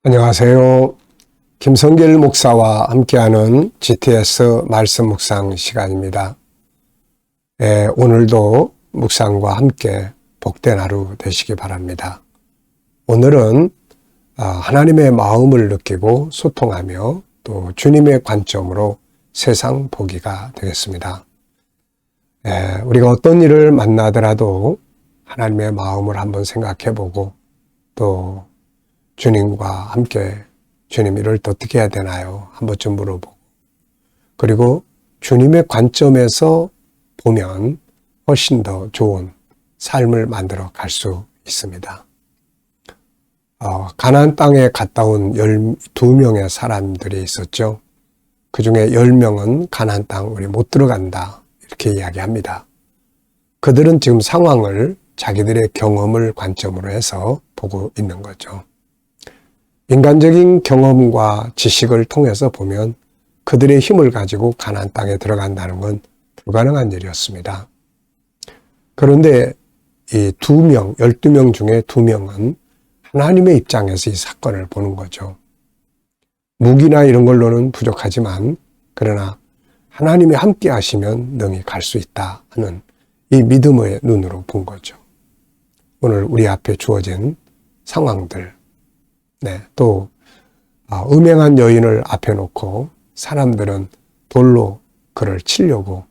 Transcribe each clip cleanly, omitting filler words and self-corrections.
안녕하세요. 김성길 목사와 함께하는 GTS 말씀 묵상 시간입니다. 오늘도 묵상과 함께 복된 하루 되시기 바랍니다. 오늘은 하나님의 마음을 느끼고 소통하며 또 주님의 관점으로 세상 보기가 되겠습니다. 우리가 어떤 일을 만나더라도 하나님의 마음을 한번 생각해보고 또 주님과 함께 주님 이를 어떻게 해야 되나요? 한 번쯤 물어보고 그리고 주님의 관점에서 보면 훨씬 더 좋은 삶을 만들어 갈 수 있습니다. 가나안 땅에 갔다 온 12명의 사람들이 있었죠. 그 중에 10명은 가나안 땅 우리 못 들어간다 이렇게 이야기합니다. 그들은 지금 상황을 자기들의 경험을 관점으로 해서 보고 있는 거죠. 인간적인 경험과 지식을 통해서 보면 그들의 힘을 가지고 가나안 땅에 들어간다는 건 불가능한 일이었습니다. 그런데 이 12명 중에 2명은 하나님의 입장에서 이 사건을 보는 거죠. 무기나 이런 걸로는 부족하지만 그러나 하나님이 함께 하시면 능히 갈 수 있다 하는 이 믿음의 눈으로 본 거죠. 오늘 우리 앞에 주어진 상황들, 또 음행한 여인을 앞에 놓고 사람들은 돌로 그를 치려고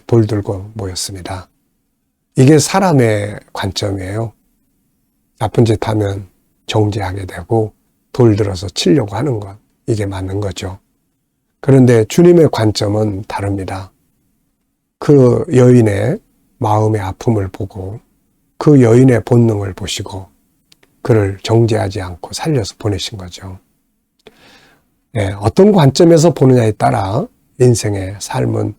돌 들고 모였습니다. 이게 사람의 관점이에요. 나쁜 짓 하면 정죄하게 되고 돌 들어서 치려고 하는 것, 이게 맞는 거죠. 그런데 주님의 관점은 다릅니다. 그 여인의 마음의 아픔을 보고 그 여인의 본능을 보시고 그를 정죄하지 않고 살려서 보내신 거죠. 어떤 관점에서 보느냐에 따라 인생의 삶은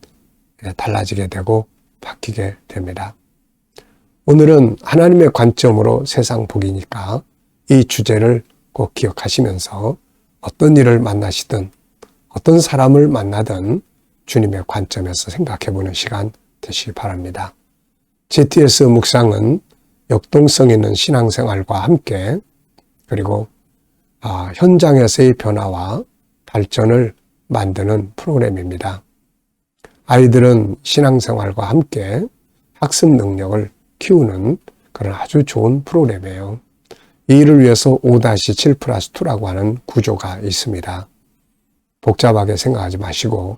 달라지게 되고 바뀌게 됩니다. 오늘은 하나님의 관점으로 세상 보기니까 이 주제를 꼭 기억하시면서 어떤 일을 만나시든 어떤 사람을 만나든 주님의 관점에서 생각해보는 시간 되시기 바랍니다. GTS 묵상은 역동성 있는 신앙생활과 함께 그리고 현장에서의 변화와 발전을 만드는 프로그램입니다. 아이들은 신앙생활과 함께 학습 능력을 키우는 그런 아주 좋은 프로그램이에요. 이 일을 위해서 5-7+2라고 하는 구조가 있습니다. 복잡하게 생각하지 마시고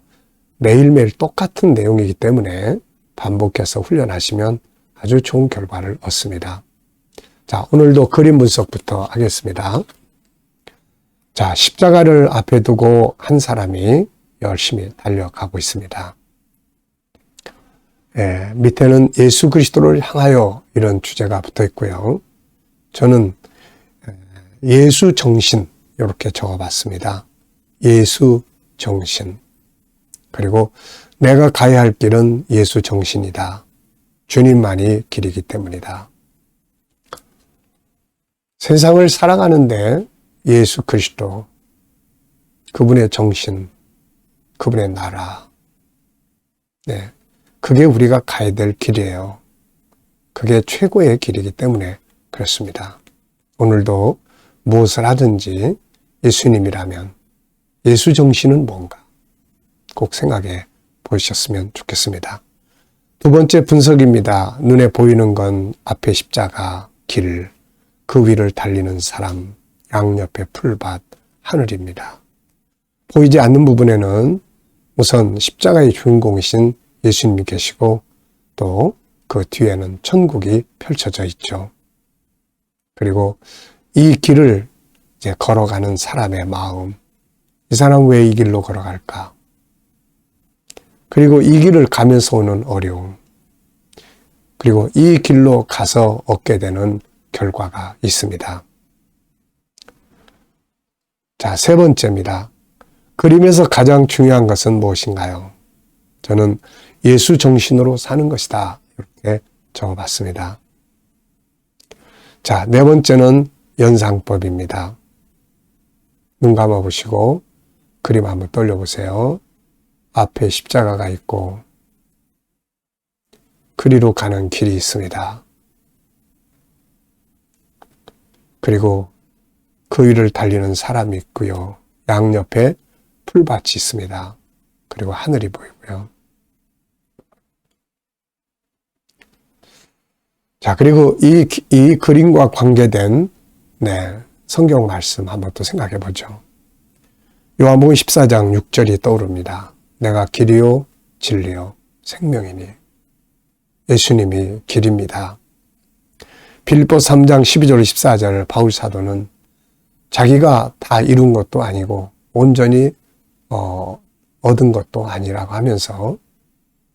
매일매일 똑같은 내용이기 때문에 반복해서 훈련하시면 아주 좋은 결과를 얻습니다. 자, 오늘도 그림 분석부터 하겠습니다. 자, 십자가를 앞에 두고 한 사람이 열심히 달려가고 있습니다. 밑에는 예수 그리스도를 향하여 이런 주제가 붙어 있고요. 저는 예수 정신 이렇게 적어봤습니다. 예수 정신. 그리고 내가 가야 할 길은 예수 정신이다. 주님만이 길이기 때문이다. 세상을 살아가는데 예수 그리스도, 그분의 정신, 그분의 나라, 그게 우리가 가야 될 길이에요. 그게 최고의 길이기 때문에 그렇습니다. 오늘도 무엇을 하든지 예수님이라면 예수 정신은 뭔가 꼭 생각해 보셨으면 좋겠습니다. 두 번째 분석입니다. 눈에 보이는 건 앞에 십자가, 길, 그 위를 달리는 사람, 양옆에 풀밭, 하늘입니다. 보이지 않는 부분에는 우선 십자가의 주인공이신 예수님이 계시고 또 그 뒤에는 천국이 펼쳐져 있죠. 그리고 이 길을 이제 걸어가는 사람의 마음, 이 사람 왜 이 길로 걸어갈까? 그리고 이 길을 가면서 오는 어려움, 그리고 이 길로 가서 얻게 되는 결과가 있습니다. 자, 세 번째입니다. 그림에서 가장 중요한 것은 무엇인가요? 저는 예수 정신으로 사는 것이다. 이렇게 적어봤습니다. 자, 네 번째는 연상법입니다. 눈 감아보시고 그림 한번 돌려보세요. 앞에 십자가가 있고 그리로 가는 길이 있습니다. 그리고 그 위를 달리는 사람이 있고요. 양옆에 풀밭이 있습니다. 그리고 하늘이 보이고요. 자, 그리고 이 그림과 관계된 성경 말씀 한번 또 생각해 보죠. 요한복음 14장 6절이 떠오릅니다. 내가 길이요 진리요 생명이니. 예수님이 길입니다. 빌립보 3장 12절 14절 바울 사도는 자기가 다 이룬 것도 아니고 온전히 얻은 것도 아니라고 하면서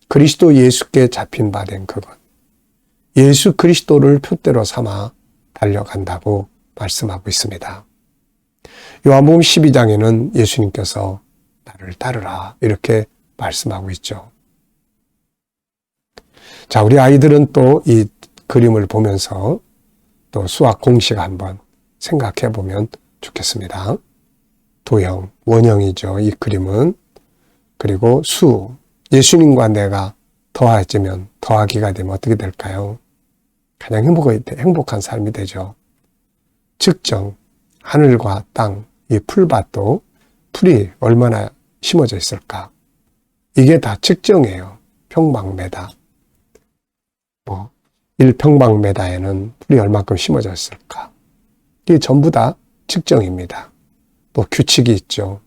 그리스도 예수께 잡힌 바 된 그것, 예수 그리스도를 표대로 삼아 달려간다고 말씀하고 있습니다. 요한복음 12장에는 예수님께서 나를 따르라 이렇게 말씀하고 있죠. 자, 우리 아이들은 또 이 그림을 보면서 또 수학 공식 한번 생각해 보면 좋겠습니다. 도형, 원형이죠. 이 그림은. 그리고 수, 예수님과 내가 더해지면 더하기가 되면 어떻게 될까요? 가장 행복한 삶이 되죠. 측정, 하늘과 땅, 이 풀밭도 풀이 얼마나 심어져 있을까? 이게 다 측정이에요. 평방메다. 1평방메다에는 풀이 얼마큼 심어져 있을까? 이게 전부 다 측정입니다. 또 규칙이 있죠.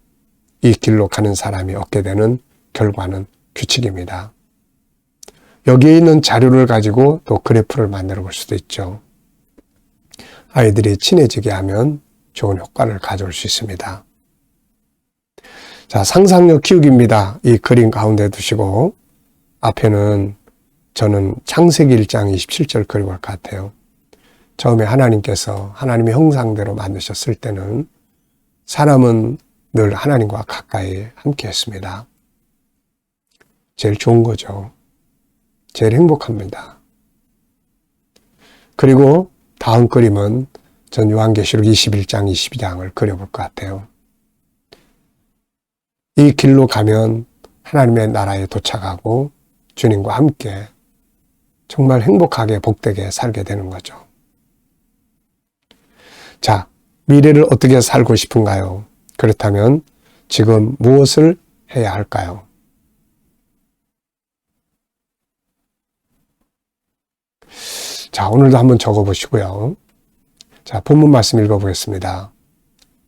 이 길로 가는 사람이 얻게 되는 결과는 규칙입니다. 여기에 있는 자료를 가지고 또 그래프를 만들어 볼 수도 있죠. 아이들이 친해지게 하면 좋은 효과를 가져올 수 있습니다. 자, 상상력 키우기입니다. 이 그림 가운데 두시고 앞에는 저는 창세기 1장 27절 그리고 할 것 같아요. 처음에 하나님께서 하나님의 형상대로 만드셨을 때는 사람은 늘 하나님과 가까이 함께 했습니다. 제일 좋은 거죠. 제일 행복합니다. 그리고 다음 그림은 전 요한계시록 21장 22장을 그려볼 것 같아요. 이 길로 가면 하나님의 나라에 도착하고 주님과 함께 정말 행복하게 복되게 살게 되는 거죠. 자, 미래를 어떻게 살고 싶은가요? 그렇다면 지금 무엇을 해야 할까요? 자, 오늘도 한번 적어보시고요. 자, 본문 말씀 읽어보겠습니다.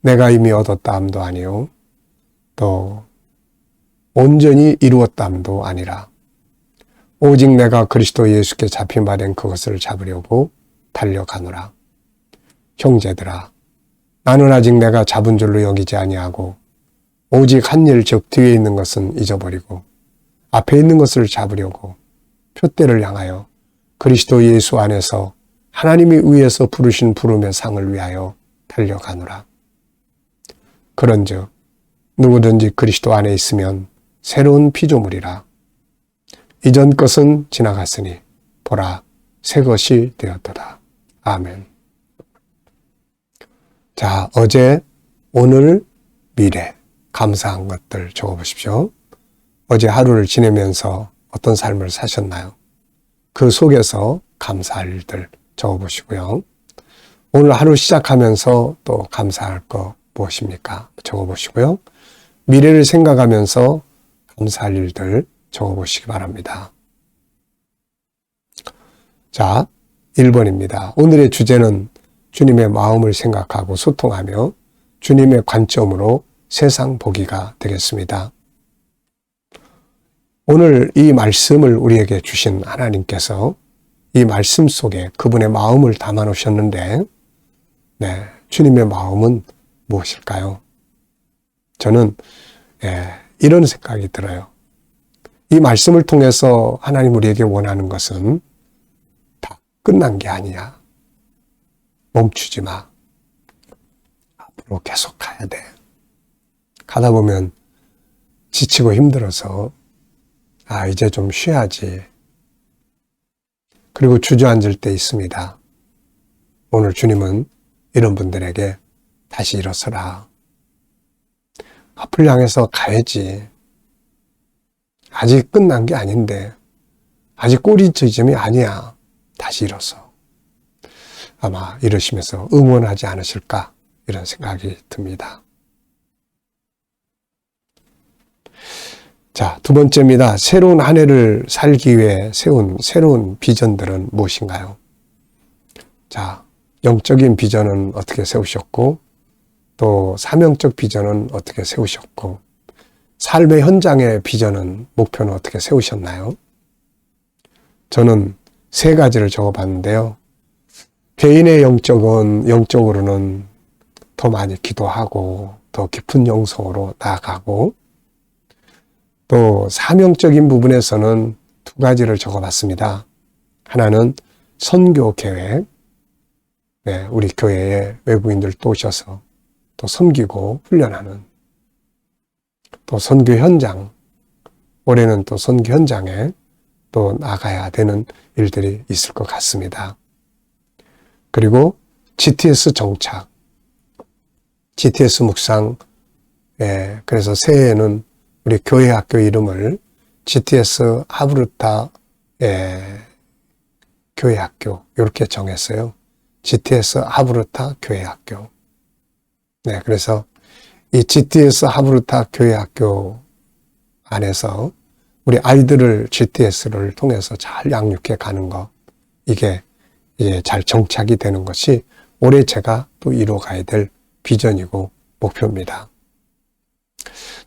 내가 이미 얻었다함도 아니요 또 온전히 이루었다함도 아니라 오직 내가 그리스도 예수께 잡힌 바 된 그것을 잡으려고 달려가노라. 형제들아, 나는 아직 내가 잡은 줄로 여기지 아니하고 오직 한 일 즉 뒤에 있는 것은 잊어버리고 앞에 있는 것을 잡으려고 표대를 향하여 그리스도 예수 안에서 하나님이 위에서 부르신 부름의 상을 위하여 달려가노라. 그런즉 누구든지 그리스도 안에 있으면 새로운 피조물이라. 이전 것은 지나갔으니 보라 새 것이 되었도다. 아멘. 자, 어제, 오늘, 미래 감사한 것들 적어보십시오. 어제 하루를 지내면서 어떤 삶을 사셨나요? 그 속에서 감사할 일들 적어보시고요. 오늘 하루 시작하면서 또 감사할 거 무엇입니까? 적어보시고요. 미래를 생각하면서 감사할 일들 적어보시기 바랍니다. 자, 1번입니다. 오늘의 주제는 주님의 마음을 생각하고 소통하며 주님의 관점으로 세상 보기가 되겠습니다. 오늘 이 말씀을 우리에게 주신 하나님께서 이 말씀 속에 그분의 마음을 담아 놓으셨는데, 주님의 마음은 무엇일까요? 저는 이런 생각이 들어요. 이 말씀을 통해서 하나님 우리에게 원하는 것은 다 끝난 게 아니야. 멈추지 마. 앞으로 계속 가야 돼. 가다 보면 지치고 힘들어서 이제 좀 쉬어야지. 그리고 주저앉을 때 있습니다. 오늘 주님은 이런 분들에게 다시 일어서라. 앞을 향해서 가야지. 아직 끝난 게 아닌데, 아직 꼬리 지점이 아니야. 다시 일어서. 아마 이러시면서 응원하지 않으실까 이런 생각이 듭니다. 자, 두 번째입니다. 새로운 한 해를 살기 위해 세운 새로운 비전들은 무엇인가요? 자, 영적인 비전은 어떻게 세우셨고, 또 사명적 비전은 어떻게 세우셨고, 삶의 현장의 비전은, 목표는 어떻게 세우셨나요? 저는 세 가지를 적어봤는데요. 개인의 영적으로는 더 많이 기도하고, 더 깊은 영성으로 나아가고, 또 사명적인 부분에서는 두 가지를 적어봤습니다. 하나는 선교 계획, 네, 우리 교회에 외국인들 또 오셔서 또 섬기고 훈련하는, 또 선교 현장, 올해는 또 선교 현장에 또 나가야 되는 일들이 있을 것 같습니다. 그리고 GTS 정착, GTS 묵상, 그래서 새해에는 우리 교회 학교 이름을 GTS 하브르타 교회 학교 이렇게 정했어요. GTS 하브르타 교회 학교. 네, 그래서 이 GTS 하브르타 교회 학교 안에서 우리 아이들을 GTS를 통해서 잘 양육해 가는 것, 이게 이제 잘 정착이 되는 것이 올해 제가 또 이루어가야 될 비전이고 목표입니다.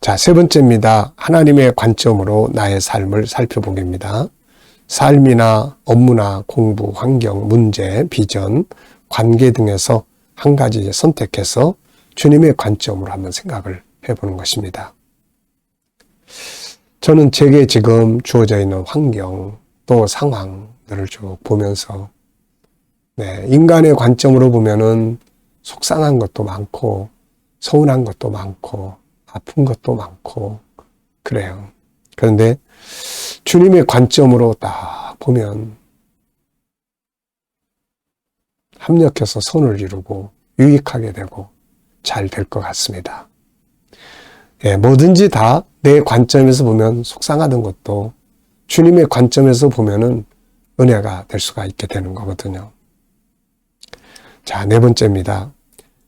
자, 세 번째입니다. 하나님의 관점으로 나의 삶을 살펴보기입니다. 삶이나 업무나 공부, 환경, 문제, 비전, 관계 등에서 한 가지 선택해서 주님의 관점으로 한번 생각을 해보는 것입니다. 저는 제게 지금 주어져 있는 환경, 또 상황들을 쭉 보면서, 네, 인간의 관점으로 보면은 속상한 것도 많고, 서운한 것도 많고, 아픈 것도 많고, 그래요. 그런데 주님의 관점으로 딱 보면 합력해서 선을 이루고 유익하게 되고 잘 될 것 같습니다. 예, 뭐든지 다 내 관점에서 보면 속상하던 것도 주님의 관점에서 보면은 은혜가 될 수가 있게 되는 거거든요. 자, 네 번째입니다.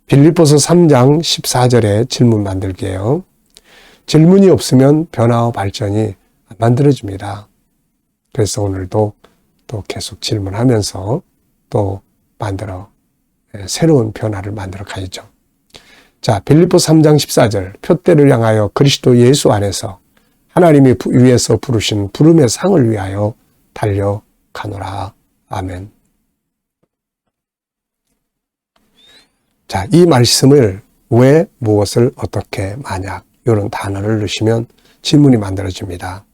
빌립보서 3장 14절에 질문 만들기예요. 질문이 없으면 변화와 발전이 안 만들어집니다. 그래서 오늘도 또 계속 질문하면서 또 새로운 변화를 만들어 가야죠. 자, 빌립보 3장 14절, 표대를 향하여 그리스도 예수 안에서 하나님이 위에서 부르신 부름의 상을 위하여 달려가노라. 아멘. 자, 이 말씀을 왜, 무엇을, 어떻게, 만약 이런 단어를 넣으시면 질문이 만들어집니다.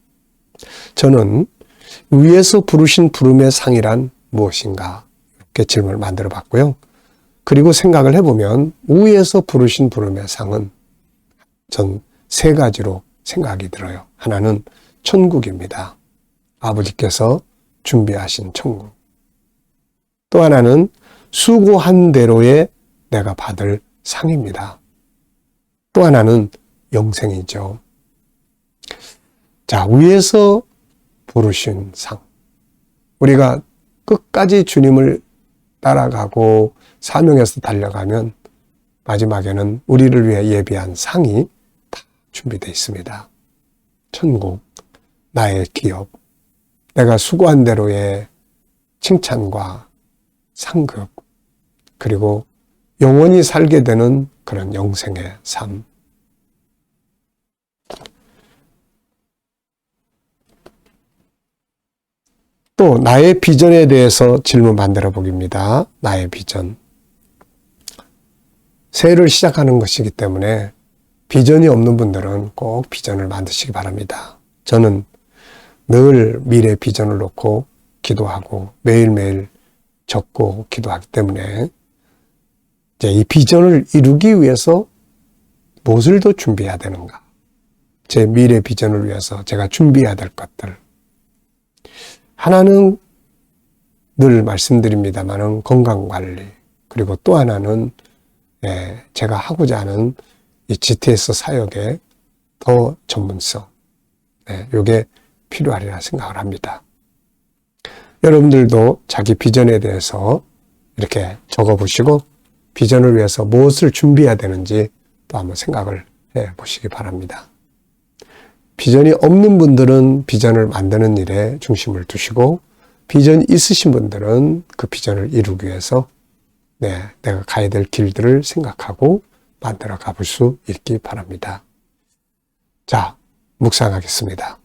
저는 위에서 부르신 부름의 상이란 무엇인가? 이렇게 질문을 만들어 봤고요. 그리고 생각을 해보면 위에서 부르신 부름의 상은 전 세 가지로 생각이 들어요. 하나는 천국입니다. 아버지께서 준비하신 천국. 또 하나는 수고한 대로의 내가 받을 상입니다. 또 하나는 영생이죠. 자, 위에서 부르신 상. 우리가 끝까지 주님을 따라가고 사명에서 달려가면 마지막에는 우리를 위해 예비한 상이 다 준비되어 있습니다. 천국, 나의 기업, 내가 수고한 대로의 칭찬과 상급, 그리고 영원히 살게 되는 그런 영생의 삶. 또 나의 비전에 대해서 질문 만들어 보기입니다. 나의 비전. 새해를 시작하는 것이기 때문에 비전이 없는 분들은 꼭 비전을 만드시기 바랍니다. 저는 늘 미래 비전을 놓고 기도하고 매일매일 적고 기도하기 때문에 이제 이 비전을 이루기 위해서 무엇을 더 준비해야 되는가? 제 미래 비전을 위해서 제가 준비해야 될 것들. 하나는 늘 말씀드립니다만은 건강관리, 그리고 또 하나는 제가 하고자 하는 이 GTS 사역의 더 전문성, 이게 필요하리라 생각을 합니다. 여러분들도 자기 비전에 대해서 이렇게 적어보시고 비전을 위해서 무엇을 준비해야 되는지 또 한번 생각을 해 보시기 바랍니다. 비전이 없는 분들은 비전을 만드는 일에 중심을 두시고, 비전이 있으신 분들은 그 비전을 이루기 위해서 내가 가야 될 길들을 생각하고 만들어 가볼 수 있기 바랍니다. 자, 묵상하겠습니다.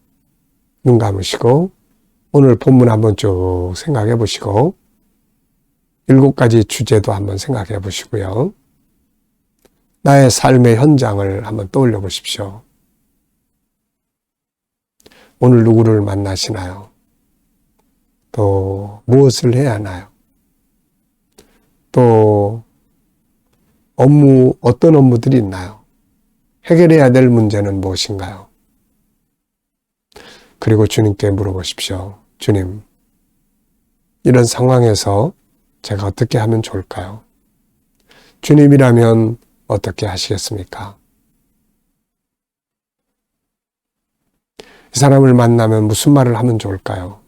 눈 감으시고 오늘 본문 한번 쭉 생각해 보시고 7가지 주제도 한번 생각해 보시고요. 나의 삶의 현장을 한번 떠올려 보십시오. 오늘 누구를 만나시나요? 또 무엇을 해야 하나요? 또 어떤 업무들이 있나요? 해결해야 될 문제는 무엇인가요? 그리고 주님께 물어보십시오. 주님, 이런 상황에서 제가 어떻게 하면 좋을까요? 주님이라면 어떻게 하시겠습니까? 이 사람을 만나면 무슨 말을 하면 좋을까요?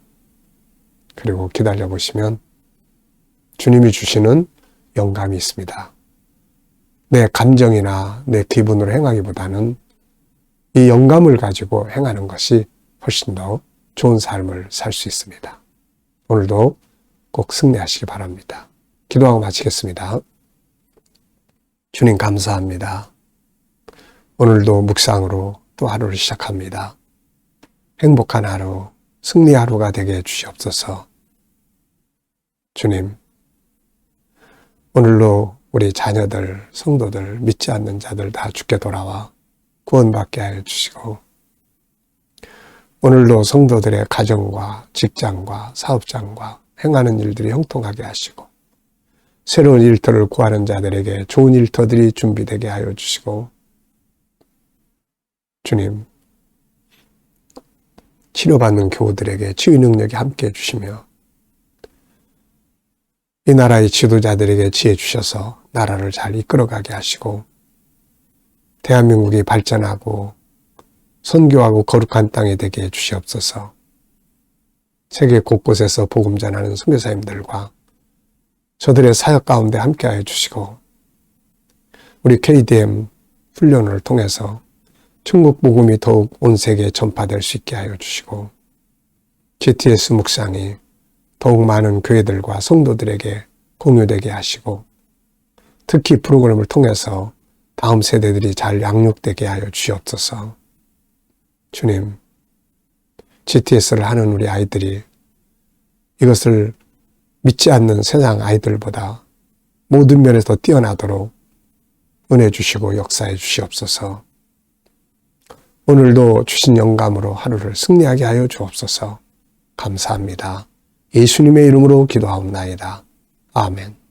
그리고 기다려 보시면 주님이 주시는 영감이 있습니다. 내 감정이나 내 기분으로 행하기보다는 이 영감을 가지고 행하는 것이 훨씬 더 좋은 삶을 살 수 있습니다. 오늘도 꼭 승리하시기 바랍니다. 기도하고 마치겠습니다. 주님 감사합니다. 오늘도 묵상으로 또 하루를 시작합니다. 행복한 하루, 승리 하루가 되게 해주시옵소서. 주님, 오늘도 우리 자녀들, 성도들, 믿지 않는 자들 다 주께 돌아와 구원받게 하여 주시고, 오늘도 성도들의 가정과 직장과 사업장과 행하는 일들이 형통하게 하시고, 새로운 일터를 구하는 자들에게 좋은 일터들이 준비되게 하여 주시고, 주님, 치료받는 교우들에게 치유 능력이 함께 해주시며, 이 나라의 지도자들에게 지혜 주셔서 나라를 잘 이끌어가게 하시고, 대한민국이 발전하고 선교하고 거룩한 땅이 되게 해주시옵소서. 세계 곳곳에서 복음 전하는 선교사님들과 저들의 사역 가운데 함께하여 주시고, 우리 KDM 훈련을 통해서 천국 복음이 더욱 온 세계에 전파될 수 있게 하여 주시고, GTS 묵상이 더욱 많은 교회들과 성도들에게 공유되게 하시고, 특히 프로그램을 통해서 다음 세대들이 잘 양육되게 하여 주시옵소서. 주님, GTS를 하는 우리 아이들이 이것을 믿지 않는 세상 아이들보다 모든 면에서 뛰어나도록 은혜 주시고 역사해 주시옵소서. 오늘도 주신 영감으로 하루를 승리하게 하여 주옵소서. 감사합니다. 예수님의 이름으로 기도하옵나이다. 아멘.